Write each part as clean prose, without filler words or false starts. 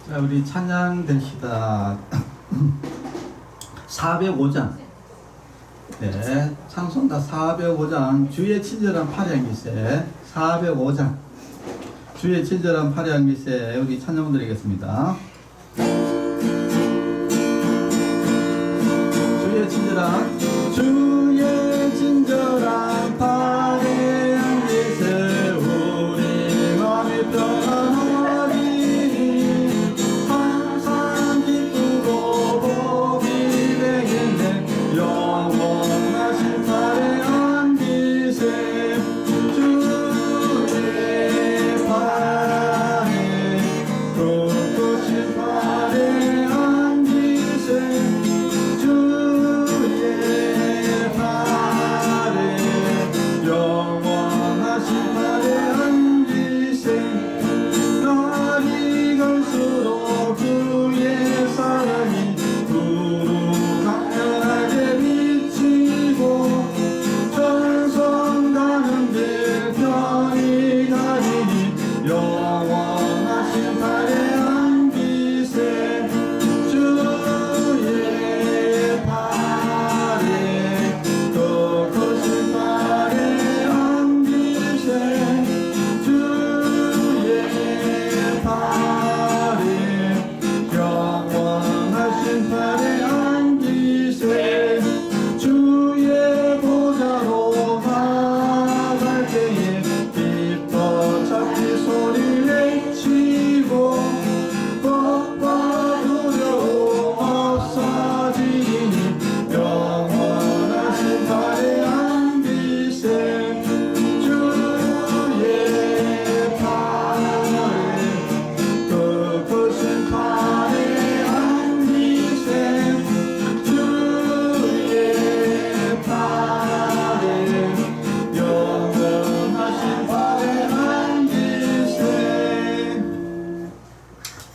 자, 우리 찬양 됩시다. 405장. 네, 찬송가 405장. 주의 친절한 팔양미세 405장. 주의 친절한 팔양미세 우리 찬양 드리겠습니다. 주의 친절한 팔양미세 우리 마음이 평안하리. 항상 기쁘고 복이 되겠네. 영원하신 팔양미세 주의 팔에 솟구신 팔양미세 주의 팔에 영원하신 팔양미세 날이 갈수록 그의 사랑이 두루 강렬하게 비치고 전성 가는 길 편히 가리니 영원하신 팔양미세 주의 팔에 더 크신 팔양미세 주의 팔에 영원하신 팔양미세 주의 보좌로 나갈 때에 기뻐 찾기 소리 외치고 겁과 두려움 없어지니 영원하신 팔양미세 주의 팔에 더 크신 팔양미세 주의 팔에 영원하신 팔양미세.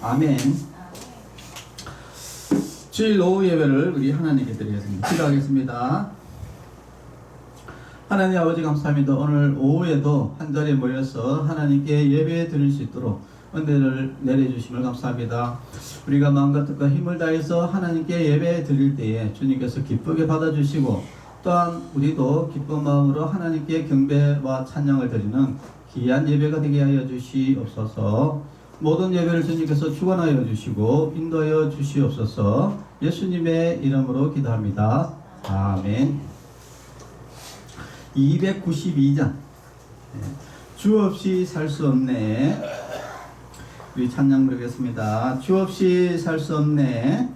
아멘. 주일 오후 예배를 우리 하나님께 드리겠습니다. 기도하겠습니다. 하나님 아버지 감사합니다. 오늘 오후에도 한자리에 모여서 하나님께 예배 드릴 수 있도록 은혜를 내려주심을 감사합니다. 우리가 마음과 뜻과 힘을 다해서 하나님께 예배 드릴 때에 주님께서 기쁘게 받아주시고 또한 우리도 기쁜 마음으로 하나님께 경배와 찬양을 드리는 귀한 예배가 되게 하여 주시옵소서. 모든 예배를 주님께서 주관하여 주시고 인도하여 주시옵소서. 예수님의 이름으로 기도합니다. 아멘. 292장. 주 없이 살 수 없네. 우리 찬양 부르겠습니다. 주 없이 살 수 없네.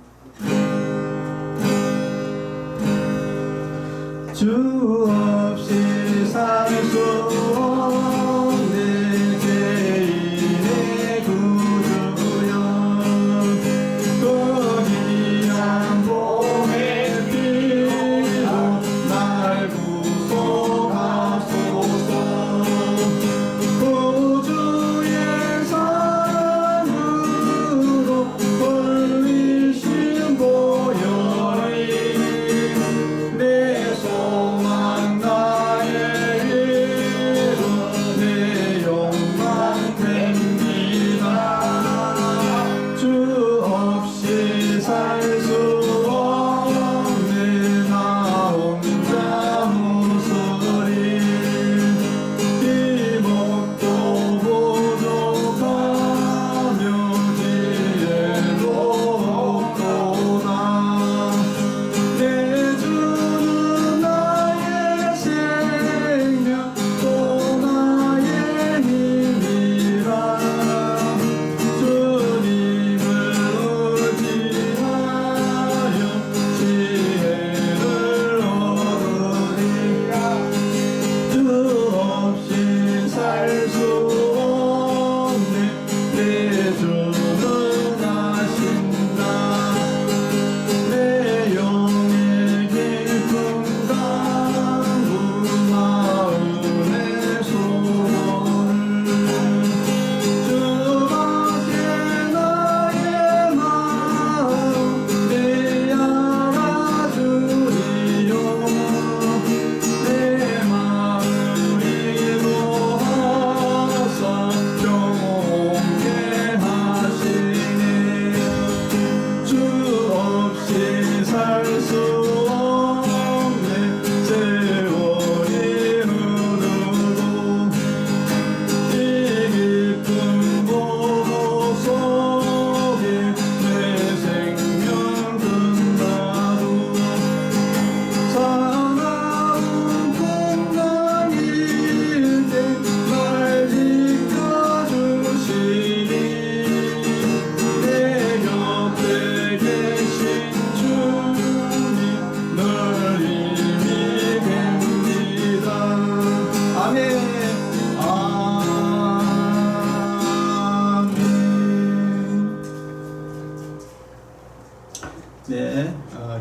주 없이 살 수 없네. 죄인의 구주여 거기한 봄의 비로 날 구속하소서. 구주의 사랑으로 걸리신 보혈이 내 소망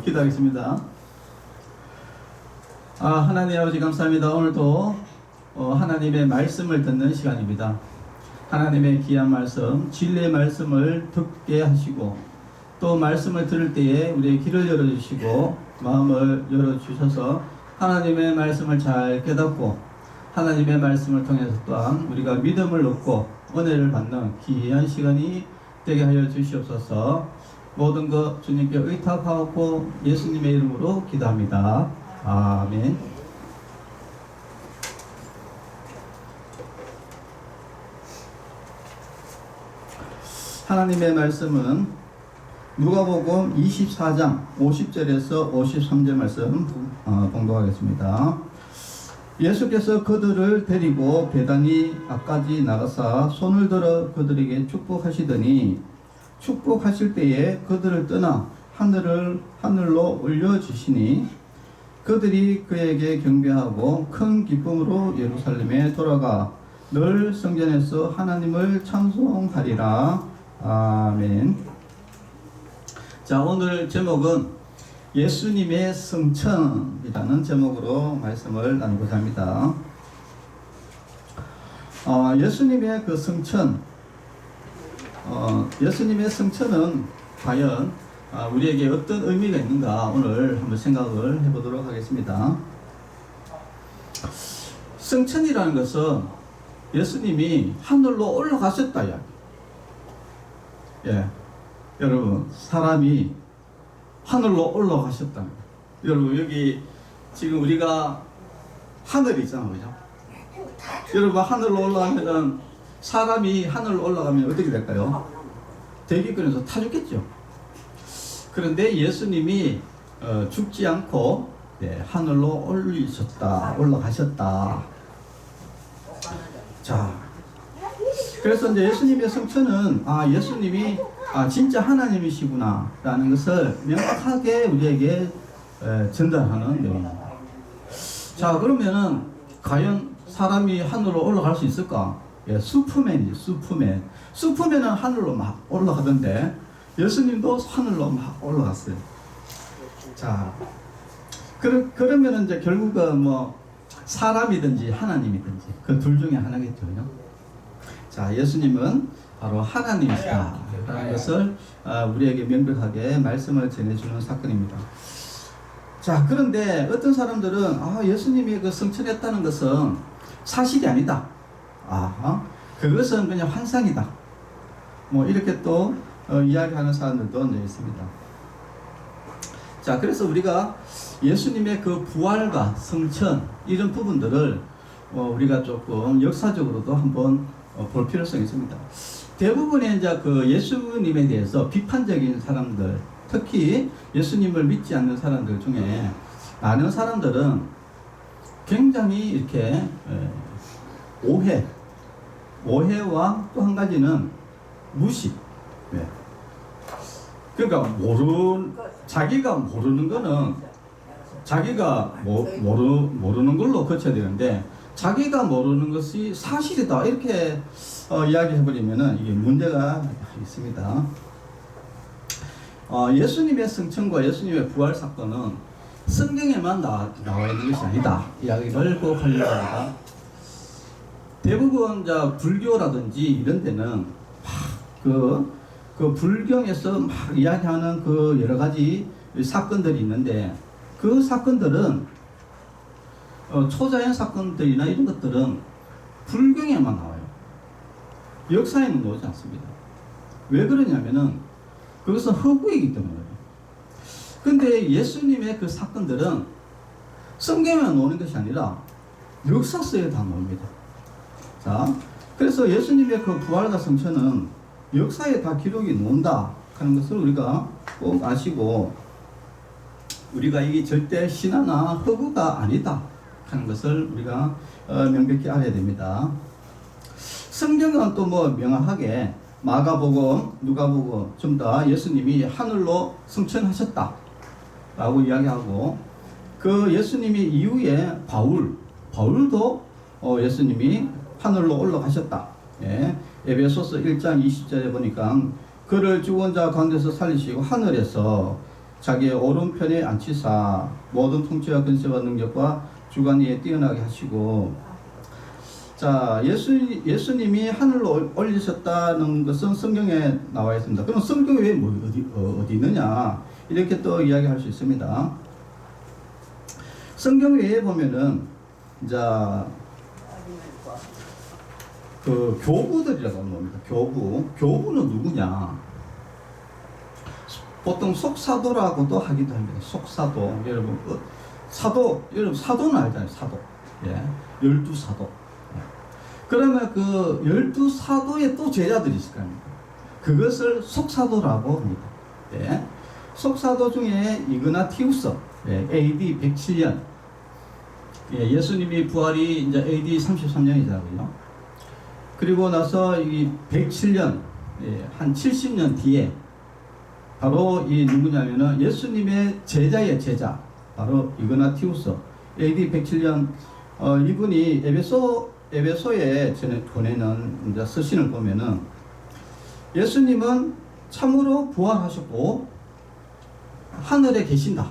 기도하겠습니다. 하나님 아버지 감사합니다. 오늘도 하나님의 말씀을 듣는 시간입니다. 하나님의 귀한 말씀, 진리의 말씀을 듣게 하시고 또 말씀을 들을 때에 우리의 귀를 열어주시고 마음을 열어주셔서 하나님의 말씀을 잘 깨닫고 하나님의 말씀을 통해서 또한 우리가 믿음을 얻고 은혜를 받는 귀한 시간이 되게 하여 주시옵소서. 모든 것 주님께 의탁하고 예수님의 이름으로 기도합니다. 아멘. 하나님의 말씀은 누가복음 24장 50절에서 53절 말씀 봉독하겠습니다. 예수께서 그들을 데리고 베다니 앞까지 나가사 손을 들어 그들에게 축복하시더니 축복하실 때에 그들을 떠나 하늘로 올려주시니 그들이 그에게 경배하고 큰 기쁨으로 예루살렘에 돌아가 늘 성전에서 하나님을 찬송하리라. 아멘. 자, 오늘 제목은 예수님의 성천이라는 제목으로 말씀을 나누고자 합니다. 예수님의 그 성천, 예수님의 성천은 과연 우리에게 어떤 의미가 있는가 오늘 한번 생각을 해보도록 하겠습니다. 성천이라는 것은 예수님이 하늘로 올라가셨다 이야기. 예, 여러분 사람이 하늘로 올라가셨다. 여러분 여기 지금 우리가 하늘이 있잖아요, 그죠? 여러분 하늘로 올라가면은 사람이 하늘로 올라가면 어떻게 될까요? 대기권에서 타 죽겠죠. 그런데 예수님이 죽지 않고 하늘로 올라가셨다. 자, 그래서 이제 예수님의 성천은 예수님이 진짜 하나님이시구나 라는 것을 명확하게 우리에게 전달하는 내용입니다. 자, 그러면은 과연 사람이 하늘로 올라갈 수 있을까? 슈퍼맨이죠, 슈퍼맨. 슈퍼맨은 하늘로 막 올라가던데 예수님도 하늘로 막 올라갔어요. 자, 그러면은 이제 결국은 뭐 사람이든지 하나님이든지 그 둘 중에 하나겠죠, 그죠? 자, 예수님은 바로 하나님이시다 라는 것을 우리에게 명백하게 말씀을 전해주는 사건입니다. 자, 그런데 어떤 사람들은 예수님이 그 성천했다는 것은 사실이 아니다. 그것은 그냥 환상이다. 뭐 이렇게 또 이야기하는 사람들도 이제 있습니다. 자, 그래서 우리가 예수님의 그 부활과 성천 이런 부분들을 우리가 조금 역사적으로도 한번 볼 필요성이 있습니다. 대부분의 이제 그 예수님에 대해서 비판적인 사람들, 특히 예수님을 믿지 않는 사람들 중에 많은 사람들은 굉장히 이렇게 오해와 또 한 가지는 무시. 그러니까 자기가 모르는 거는 자기가 모르는 걸로 거쳐야 되는데 자기가 모르는 것이 사실이다 이렇게 이야기해버리면은 이게 문제가 있습니다. 예수님의 성천과 예수님의 부활 사건은 성경에만 나와 있는 것이 아니다 이야기를 꼭 하려고 합니다. 대부분 불교라든지 이런 데는 그 불경에서 막 이야기하는 그 여러 가지 사건들이 있는데 그 사건들은 초자연 사건들이나 이런 것들은 불경에만 나와요. 역사에는 나오지 않습니다. 왜 그러냐면은 그것은 허구이기 때문에. 근데 예수님의 그 사건들은 성경에 나오는 것이 아니라 역사서에 다 나옵니다. 자, 그래서 예수님의 그 부활과 성천은 역사에 다 기록이 나온다 하는 것을 우리가 꼭 아시고 우리가 이게 절대 신화나 허구가 아니다 하는 것을 우리가 명백히 알아야 됩니다. 성경은 또 뭐 명확하게 마가복음, 누가복음 전부 다 예수님이 하늘로 승천하셨다 라고 이야기하고 그 예수님이 이후에 바울도 예수님이 하늘로 올라가셨다. 에베소서 1장 20절에 보니까 그를 죽은 자 가운데서 살리시고 하늘에서 자기의 오른편에 앉히사 모든 통치와 근세와 능력과 주관 위에 뛰어나게 하시고. 자, 예수님이 하늘로 올리셨다는 것은 성경에 나와 있습니다. 그럼 성경에 왜 어디 있느냐 이렇게 또 이야기할 수 있습니다. 성경 외에 보면은 자, 그 교부들이라고 하는 겁니다. 교부는 누구냐? 보통 속사도라고도 하기도 합니다. 속사도. 여러분 사도는 알잖아요. 사도. 예. 12사도. 그러면 그 12사도의 또 제자들이 있을 거 아닙니까? 그것을 속사도라고 합니다. 예. 속사도 중에 이그나티우스, 예, AD 107년. 예, 예수님이 부활이 이제 AD 33년이잖아요. 그리고 나서 이 107년, 예, 한 70년 뒤에 바로 이 누구냐면은 예수님의 제자의 제자, 바로 이그나티우스, AD 107년, 이분이 에베소에 보내는 이제 서신을 보면은 예수님은 참으로 부활하셨고 하늘에 계신다.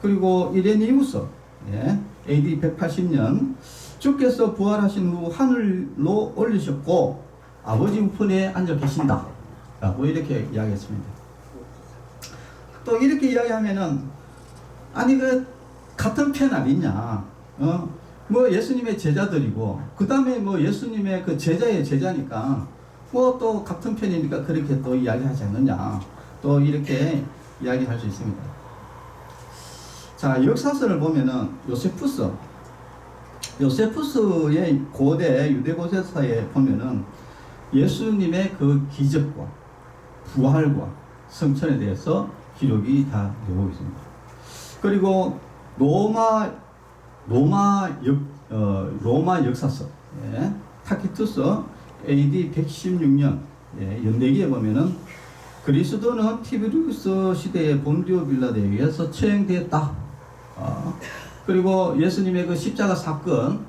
그리고 이레니우스, 예, AD 180년 주께서 부활하신 후 하늘로 올리셨고 아버지 우편에 앉아 계신다 라고 이렇게 이야기했습니다. 또 이렇게 이야기하면은 아니 그 같은 편 아니냐, 뭐 예수님의 제자들이고 그 다음에 뭐 예수님의 그 제자의 제자니까 뭐 또 같은 편이니까 그렇게 또 이야기하지 않느냐, 또 이렇게 이야기할 수 있습니다. 자, 역사서를 보면은 요세푸스의 고대 유대 고대사에 보면은 예수님의 그 기적과 부활과 성천에 대해서 기록이 다 되고 있습니다. 그리고 로마 역사서, 예, 타키투스 AD 116년, 예, 연대기에 보면은 그리스도는 티베리우스 시대의 본디오 빌라도에 의해서 처형되었다. 그리고 예수님의 그 십자가 사건,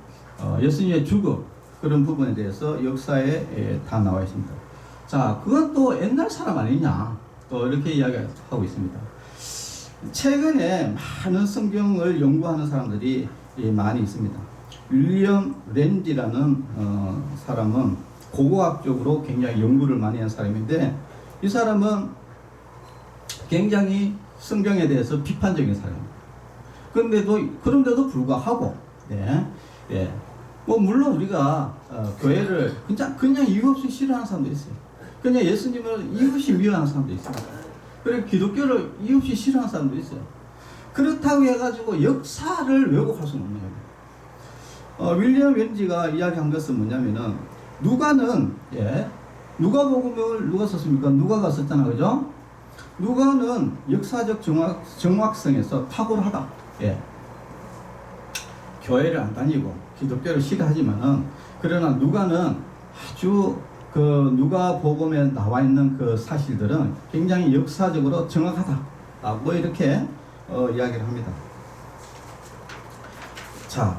예수님의 죽음, 그런 부분에 대해서 역사에 다 나와 있습니다. 자, 그건 또 옛날 사람 아니냐, 또 이렇게 이야기하고 있습니다. 최근에 많은 성경을 연구하는 사람들이 많이 있습니다. 윌리엄 렌디라는 사람은 고고학적으로 굉장히 연구를 많이 한 사람인데, 이 사람은 굉장히 성경에 대해서 비판적인 사람입니다. 그런데도 불구하고, 예, 예, 뭐 물론 우리가 교회를 그냥 이유 없이 싫어하는 사람도 있어요. 그냥 예수님을 이유 없이 미워하는 사람도 있습니다. 그리고 기독교를 이유 없이 싫어하는 사람도 있어요. 그렇다고 해가지고 역사를 왜곡할 수는 없는 거예요. 윌리엄 렌지가 이야기한 것은 뭐냐면은 누가복음을 누가 썼습니까? 누가가 썼잖아, 그죠? 누가는 역사적 정확성에서 탁월하다. 예. 교회를 안 다니고 기독교를 싫어하지만은, 그러나 누가는 아주 그 누가복음에 나와 있는 그 사실들은 굉장히 역사적으로 정확하다라고 이렇게 이야기를 합니다. 자,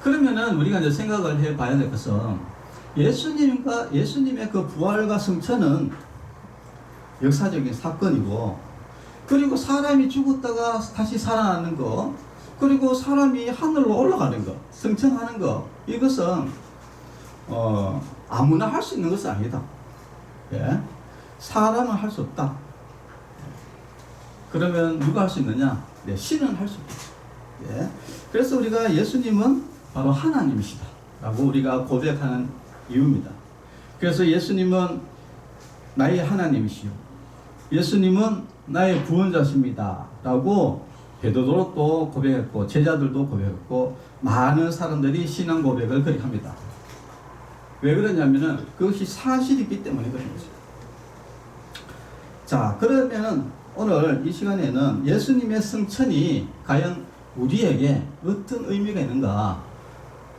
그러면은 우리가 이제 생각을 해봐야 될 것은, 예수님의 그 부활과 성천은 역사적인 사건이고, 그리고 사람이 죽었다가 다시 살아나는 거, 그리고 사람이 하늘로 올라가는 거, 성천하는 거, 이것은 아무나 할 수 있는 것은 아니다. 예? 사람은 할 수 없다. 그러면 누가 할 수 있느냐? 네, 신은 할 수 있다. 예? 그래서 우리가 예수님은 바로 하나님이시다 라고 우리가 고백하는 이유입니다. 그래서 예수님은 나의 하나님이시요, 예수님은 나의 구원자십니다 라고 베드로도 고백했고 제자들도 고백했고 많은 사람들이 신앙 고백을 그렇게 합니다. 왜 그러냐면은 그것이 사실이기 때문에 그런 거죠. 자, 그러면은 오늘 이 시간에는 예수님의 성천이 과연 우리에게 어떤 의미가 있는가,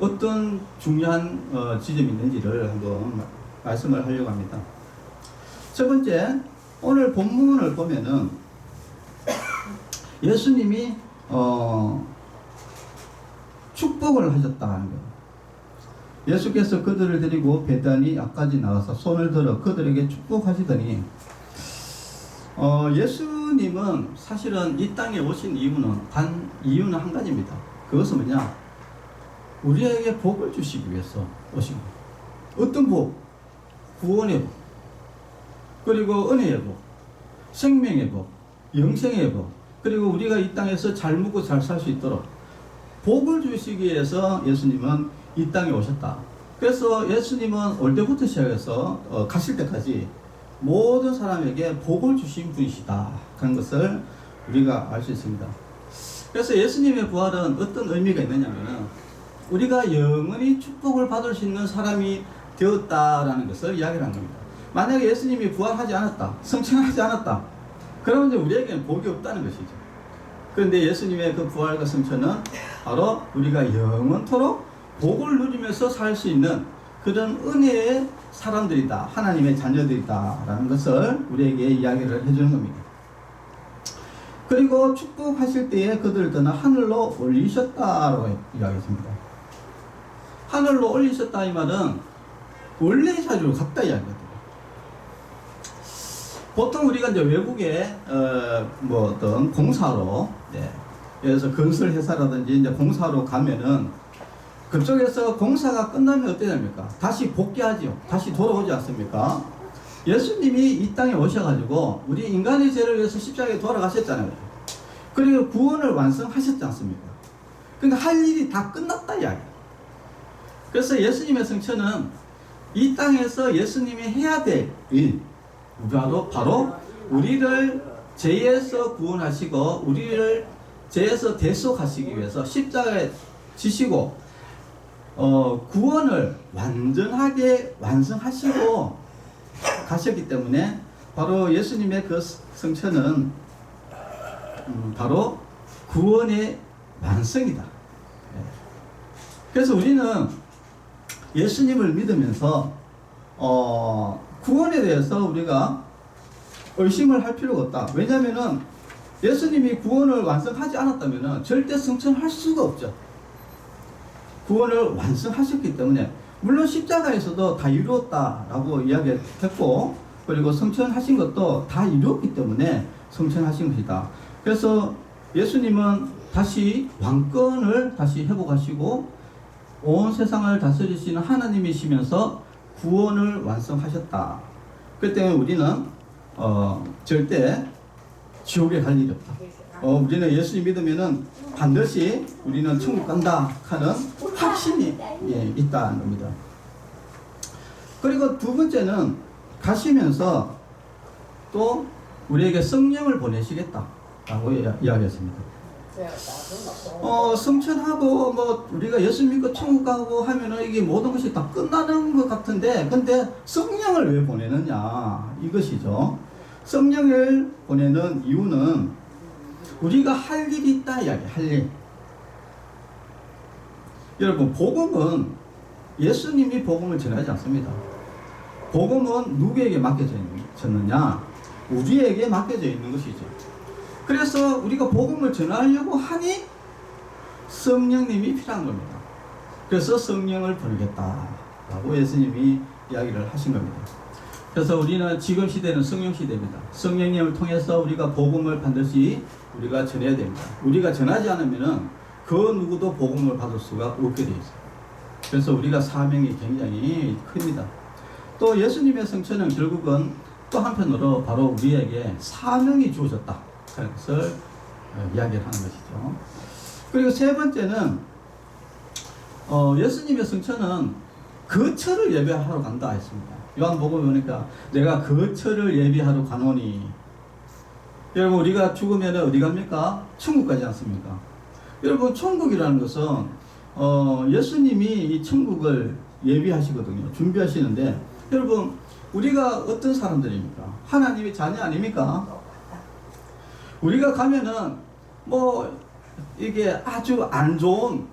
어떤 중요한 지점이 있는지를 한번 말씀을 하려고 합니다. 첫 번째, 오늘 본문을 보면은 예수님이 축복을 하셨다는 거예요. 예수께서 그들을 데리고 베다니 앞까지 나가서 손을 들어 그들에게 축복하시더니, 예수님은 사실은 이 땅에 오신 이유는 한 가지입니다. 그것은 뭐냐? 우리에게 복을 주시기 위해서 오신 거예요. 어떤 복? 구원의 복, 그리고 은혜의 복, 생명의 복, 영생의 복, 그리고 우리가 이 땅에서 잘 묵고 잘 살 수 있도록 복을 주시기 위해서 예수님은 이 땅에 오셨다. 그래서 예수님은 올 때부터 시작해서 가실 때까지 모든 사람에게 복을 주신 분이시다 하는 것을 우리가 알 수 있습니다. 그래서 예수님의 부활은 어떤 의미가 있느냐면 우리가 영원히 축복을 받을 수 있는 사람이 되었다라는 것을 이야기를 한 겁니다. 만약에 예수님이 부활하지 않았다, 성천하지 않았다, 그러면 이제 우리에게는 복이 없다는 것이죠. 그런데 예수님의 그 부활과 성천은 바로 우리가 영원토록 복을 누리면서 살 수 있는 그런 은혜의 사람들이다, 하나님의 자녀들이다 라는 것을 우리에게 이야기를 해주는 겁니다. 그리고 축복하실 때에 그들을 떠나 하늘로 올리셨다라고 이야기했습니다. 하늘로 올리셨다 이 말은 원래 자리로 갔다 이야기거든요. 보통 우리가 이제 외국에 어떤 공사로, 그래서 건설 회사라든지 이제 공사로 가면은 그쪽에서 공사가 끝나면 어떻게 됩니까? 다시 복귀하죠. 다시 돌아오지 않습니까? 예수님이 이 땅에 오셔가지고 우리 인간의 죄를 위해서 십자가에 돌아가셨잖아요. 그리고 구원을 완성하셨지 않습니까? 그러니까 할 일이 다 끝났다 이야기. 그래서 예수님의 성천은 이 땅에서 예수님이 해야 될 일, 바로 우리를 죄에서 구원하시고 우리를 죄에서 대속하시기 위해서 십자가에 지시고 구원을 완전하게 완성하시고 가셨기 때문에 바로 예수님의 그 성천은 바로 구원의 완성이다. 그래서 우리는 예수님을 믿으면서 구원에 대해서 우리가 의심을 할 필요가 없다. 왜냐하면 예수님이 구원을 완성하지 않았다면 절대 성천할 수가 없죠. 구원을 완성하셨기 때문에, 물론 십자가에서도 다 이루었다라고 이야기했고, 그리고 성천하신 것도 다 이루었기 때문에 성천하신 것이다. 그래서 예수님은 다시 왕권을 다시 회복하시고 온 세상을 다스리시는 하나님이시면서 구원을 완성하셨다. 그렇기 때문에 우리는 절대 지옥에 갈 일이 없다. 우리는 예수님 믿으면은 반드시 우리는 천국 간다 하는 확신이 있다는 겁니다. 그리고 두 번째는 가시면서 또 우리에게 성령을 보내시겠다라고 이야기했습니다. 성천하고 우리가 예수 믿고 천국 가고 하면은 이게 모든 것이 다 끝나는 것 같은데, 근데 성령을 왜 보내느냐 이것이죠. 성령을 보내는 이유는 우리가 할 일이 있다 이야기, 할 일. 여러분, 복음은 예수님이 복음을 전하지 않습니다. 복음은 누구에게 맡겨져 있느냐? 우리에게 맡겨져 있는 것이죠. 그래서 우리가 복음을 전하려고 하니 성령님이 필요한 겁니다. 그래서 성령을 보내겠다라고 예수님이 이야기를 하신 겁니다. 그래서 우리는 지금 시대는 성령 시대입니다. 성령님을 통해서 우리가 복음을 반드시 우리가 전해야 됩니다. 우리가 전하지 않으면은 그 누구도 복음을 받을 수가 없게 되어 있어요. 그래서 우리가 사명이 굉장히 큽니다. 또 예수님의 성천은 결국은 또 한편으로 바로 우리에게 사명이 주어졌다 하는 것을 이야기를 하는 것이죠. 그리고 세 번째는 예수님의 성천은 거처를 예배하러 간다 했습니다. 요한복음에 보니까 내가 거처를 예비하러 가노니. 여러분, 우리가 죽으면 어디 갑니까? 천국 가지 않습니까? 여러분, 천국이라는 것은 예수님이 이 천국을 예비하시거든요. 준비하시는데, 여러분, 우리가 어떤 사람들입니까? 하나님의 자녀 아닙니까? 우리가 가면은 이게 아주 안 좋은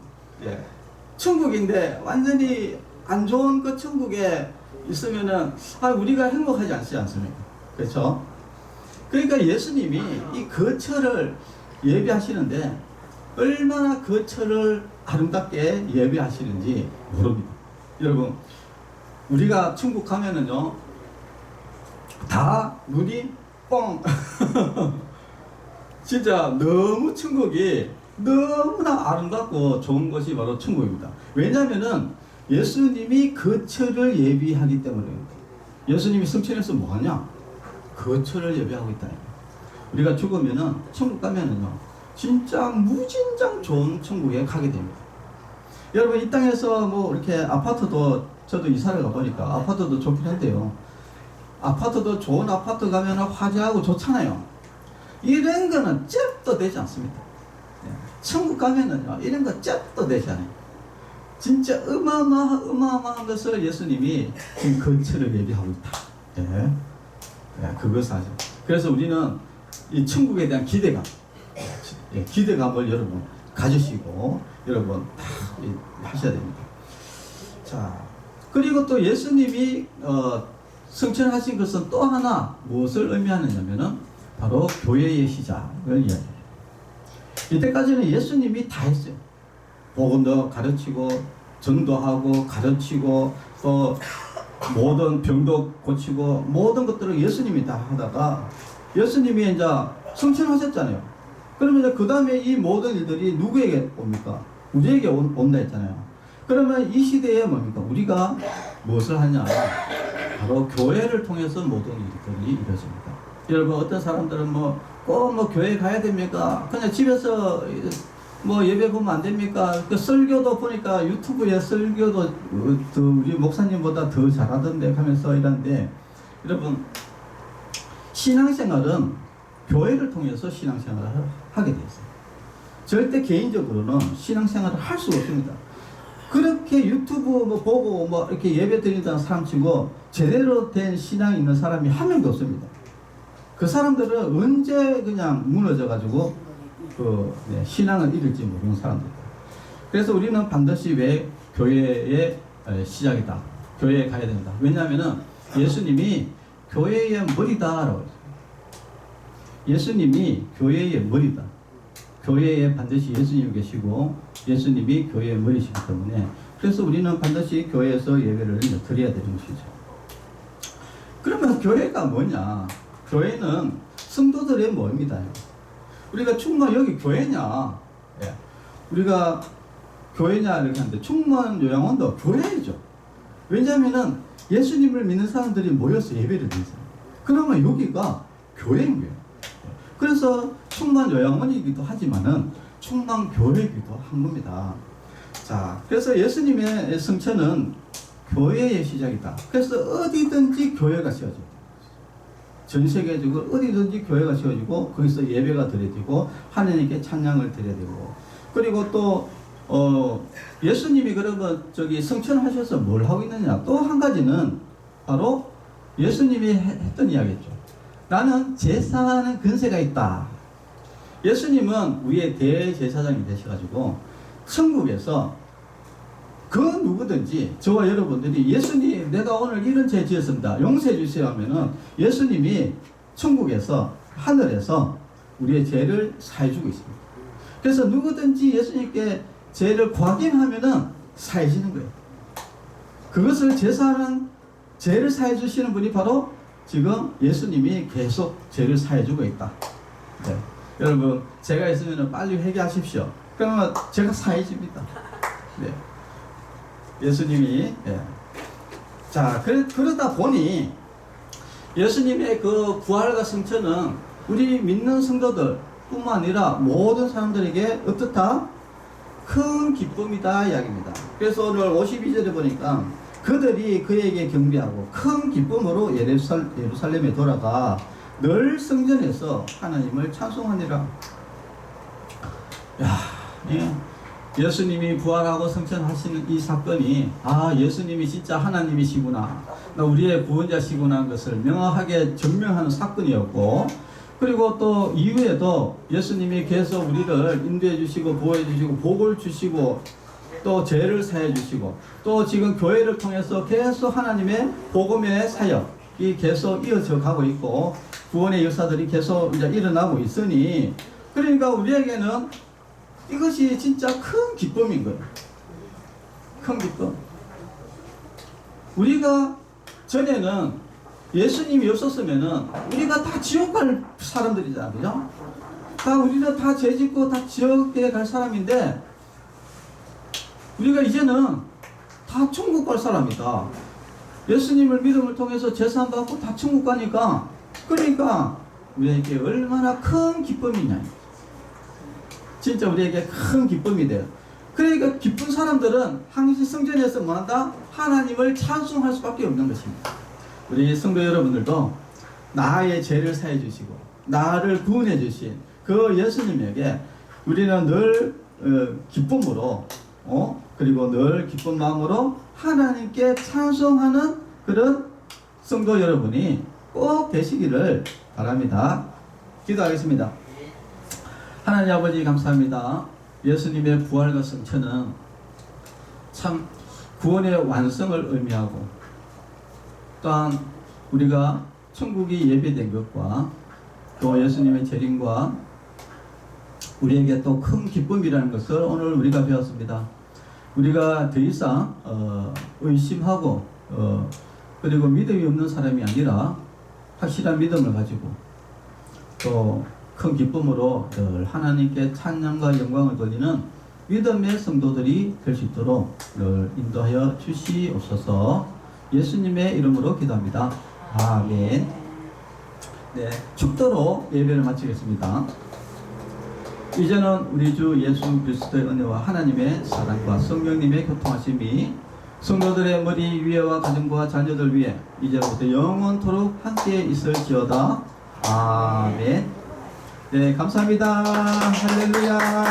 천국인데 완전히 안 좋은 그 천국에 있으면은 우리가 행복하지 않지 않습니까? 그렇죠? 그러니까 예수님이 이 거처를 예비하시는데 얼마나 거처를 아름답게 예비하시는지 모릅니다. 여러분, 우리가 천국 가면은요 다 눈이 뻥. 진짜 너무 천국이 너무나 아름답고 좋은 것이 바로 천국입니다. 왜냐하면은 예수님이 거처를 예비하기 때문입니다. 예수님이 성천에서 뭐하냐? 거처를 예비하고 있다. 우리가 죽으면은 천국 가면은요 진짜 무진장 좋은 천국에 가게 됩니다. 여러분 이 땅에서 뭐 이렇게 아파트도 저도 이사를 가보니까 아파트도 좋긴 한데요. 아파트도 좋은 아파트 가면 화재하고 좋잖아요. 이런 거는 잽도 되지 않습니다. 천국 가면은요 이런 거 잽도 되지 않아요. 진짜 어마어마한 것을 예수님이 지금 거처를 예비하고 있다. 예. 예, 그것을 하죠. 그래서 우리는 이 천국에 대한 기대감, 예, 기대감을 여러분 가지시고 여러분 다 하셔야 됩니다. 자, 그리고 또 예수님이 성천하신 것은 또 하나 무엇을 의미하느냐면은 바로 교회의 시작을 이야기해요. 이때까지는 예수님이 다 했어요. 복음도 가르치고 전도하고 가르치고 또 모든 병도 고치고 모든 것들을 예수님이 다 하다가 예수님이 이제 성천하셨잖아요. 그러면 이제 그 다음에 이 모든 일들이 누구에게 옵니까? 우리에게 온다 했잖아요. 그러면 이 시대에 뭡니까? 우리가 무엇을 하냐? 바로 교회를 통해서 모든 일들이 이루어집니다. 여러분 어떤 사람들은 꼭 교회 가야 됩니까? 그냥 집에서 예배 보면 안 됩니까? 그 설교도 보니까 유튜브에 설교도 우리 목사님보다 더 잘하던데 하면서 이러는데 여러분 신앙생활은 교회를 통해서 신앙생활을 하게 돼 있어요. 절대 개인적으로는 신앙생활을 할 수가 없습니다. 그렇게 유튜브 보고 이렇게 예배 드린다는 사람 치고 제대로 된 신앙이 있는 사람이 한 명도 없습니다. 그 사람들은 언제 그냥 무너져가지고 신앙을 잃을지 모르는 사람들입니다. 그래서 우리는 반드시 왜 교회의 시작이다. 교회에 가야 된다. 왜냐하면은 예수님이 교회의 머리다라고 했어요. 예수님이 교회의 머리다. 교회에 반드시 예수님이 계시고 예수님이 교회의 머리시기 때문에 그래서 우리는 반드시 교회에서 예배를 드려야 되는 것이죠. 그러면 교회가 뭐냐? 교회는 성도들의 모임이다. 우리가 충만 여기 교회냐? 예. 우리가 교회냐 이렇게 하는데 충만 요양원도 교회이죠. 왜냐하면은 예수님을 믿는 사람들이 모여서 예배를 드리잖아요. 그러면 여기가 교회인 거예요. 그래서 충만 요양원이기도 하지만은 충만 교회이기도 한 겁니다. 자, 그래서 예수님의 성천은 교회의 시작이다. 그래서 어디든지 교회가 세워져요. 전 세계적으로 어디든지 교회가 세워지고 거기서 예배가 드려지고 하나님께 찬양을 드려야 되고 그리고 또 예수님이 그러면 성천하셔서 뭘 하고 있느냐 또 한 가지는 바로 예수님이 했던 이야기죠. 나는 제사하는 근세가 있다. 예수님은 우리의 대제사장이 되셔가지고 천국에서 그 누구든지 저와 여러분들이 예수님 내가 오늘 이런 죄 지었습니다. 용서해 주세요 하면은 예수님이 천국에서 하늘에서 우리의 죄를 사해주고 있습니다. 그래서 누구든지 예수님께 죄를 구하기만 하면은 사해지는 거예요. 그것을 제사하는 죄를 사해주시는 분이 바로 지금 예수님이 계속 죄를 사해주고 있다. 네. 여러분 죄가 있으면 빨리 회개하십시오. 그러면 죄가 사해집니다. 네. 예수님이 자 그러다 보니 예수님의 그 부활과 성천은 우리 믿는 성도들 뿐만 아니라 모든 사람들에게 어떻다? 큰 기쁨이다 이야기입니다. 그래서 오늘 52절에 보니까 그들이 그에게 경배하고 큰 기쁨으로 예루살렘에 돌아가 늘 성전에서 하나님을 찬송하니라. 야, 예수님이 부활하고 성천하시는 이 사건이 예수님이 진짜 하나님이시구나, 우리의 구원자시구나 하는 것을 명확하게 증명하는 사건이었고 그리고 또 이후에도 예수님이 계속 우리를 인도해 주시고 보호해 주시고 복을 주시고 또 죄를 사해 주시고 또 지금 교회를 통해서 계속 하나님의 복음의 사역이 계속 이어져 가고 있고 구원의 역사들이 계속 이제 일어나고 있으니 그러니까 우리에게는 이것이 진짜 큰 기쁨인 거예요. 큰 기쁨. 우리가 전에는 예수님이 없었으면은 우리가 다 지옥 갈 사람들이잖아, 그죠? 다 우리는 다 죄짓고 다 지옥에 갈 사람인데 우리가 이제는 다 천국 갈 사람이다. 예수님을 믿음을 통해서 제사함 받고 다 천국 가니까, 그러니까 우리에게 얼마나 큰 기쁨이냐. 진짜 우리에게 큰 기쁨이 돼요. 그러니까 기쁜 사람들은 항상 성전에서 뭐한다? 하나님을 찬송할 수밖에 없는 것입니다. 우리 성도 여러분들도 나의 죄를 사해 주시고 나를 구원해 주신 그 예수님에게 우리는 늘 기쁨으로 그리고 늘 기쁜 마음으로 하나님께 찬송하는 그런 성도 여러분이 꼭 되시기를 바랍니다. 기도하겠습니다. 하나님 아버지 감사합니다. 예수님의 부활과 승천은 참 구원의 완성을 의미하고, 또한 우리가 천국이 예배된 것과 또 예수님의 재림과 우리에게 또 큰 기쁨이라는 것을 오늘 우리가 배웠습니다. 우리가 더 이상 의심하고 그리고 믿음이 없는 사람이 아니라 확실한 믿음을 가지고 또 큰 기쁨으로 늘 하나님께 찬양과 영광을 돌리는 믿음의 성도들이 될 수 있도록 늘 인도하여 주시옵소서. 예수님의 이름으로 기도합니다. 아멘. 네, 축도로 예배를 마치겠습니다. 이제는 우리 주 예수 그리스도의 은혜와 하나님의 사랑과 성령님의 교통하심이 성도들의 머리 위에와 가정과 자녀들 위에 이제부터 영원토록 함께 있을지어다. 아멘. 네, 감사합니다. 할렐루야.